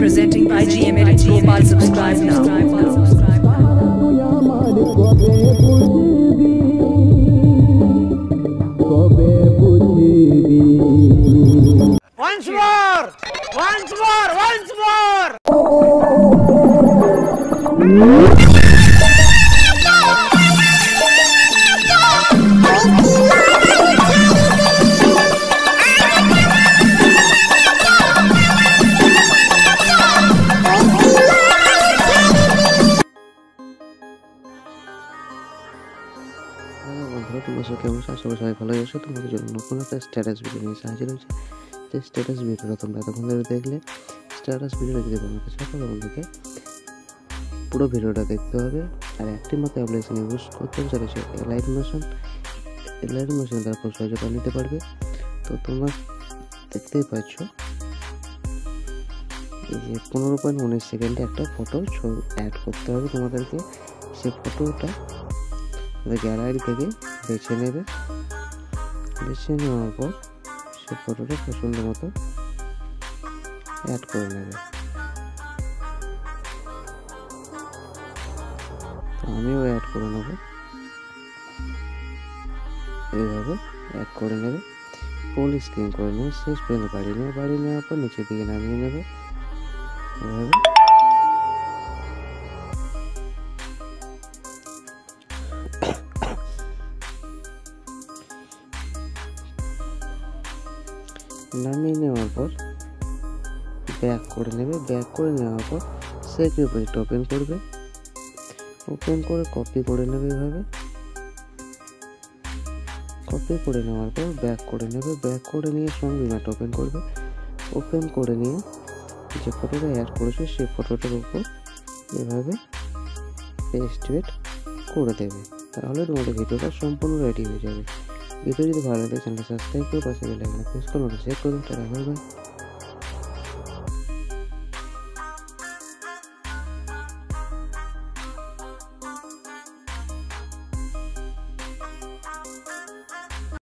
Presenting by GM Edits Gopal. Subscribe now. Once more! Once more! Once more! তোমরা কেমন আছো? সবাই ভালো আছো? তোমাদের জন্য নতুন একটা স্ট্যাটাস ভিডিও নিয়ে হাজির হয়েছে। যে স্ট্যাটাস ভিডিওটা তোমরা এতক্ষণ ধরে দেখলে, স্ট্যাটাস ভিডিওটা যদি কোনো কিছু হয় তোমাদেরকে পুরো ভিডিওটা দেখতে হবে। আর একটি মাত্র অ্যাপ্লিকেশন ইউজ করতে চলেছে এলাইট মোশন দ্বারা খুব সহজে করে নিতে পারবে। তো তোমরা দেখতেই পাচ্ছ এই যে 15.19 সেকেন্ডে একটা ফটো অ্যাড করতে হবে তোমাদেরকে। সেই ফটোটা গ্যালারি থেকে বেছে নেবে, বেছে নেওয়ার পর সে ফটোটা পছন্দ মতো অ্যাড করে নেবে। তো আমিও অ্যাড করে নেব, এইভাবে অ্যাড করে নেবে। ফুল স্ক্রিন করে নেবে, শেষ পর্যন্ত বাড়িয়ে নেওয়ার পর নিচের দিকে নামিয়ে নেবে এভাবে। নামিয়ে নেওয়ার পর ব্যাক করে নেবে, ব্যাক করে নেওয়ার পর সেকেন্ড পেজটা ওপেন করবে, ওপেন করে কপি করে নেবে এভাবে। কপি করে নেওয়ার পর ব্যাক করে নেবে, ব্যাক করে নিয়ে সঙ্গে ম্যাট ওপেন করবে, ওপেন করে নিয়ে যে ফটোটা অ্যাড করেছে সেই ফটোটার উপর এভাবে পেস্ট করে দেবে। তাহলে তোমাদের ভিডিওটা সম্পূর্ণ রেডি হয়ে যাবে। ভিডিও যদি ভালো লাগে চ্যানেলটা সাবস্ক্রাইব করে পাশে বেল আইকনে প্রেস করুন, শেয়ার করুন। Tata bye bye.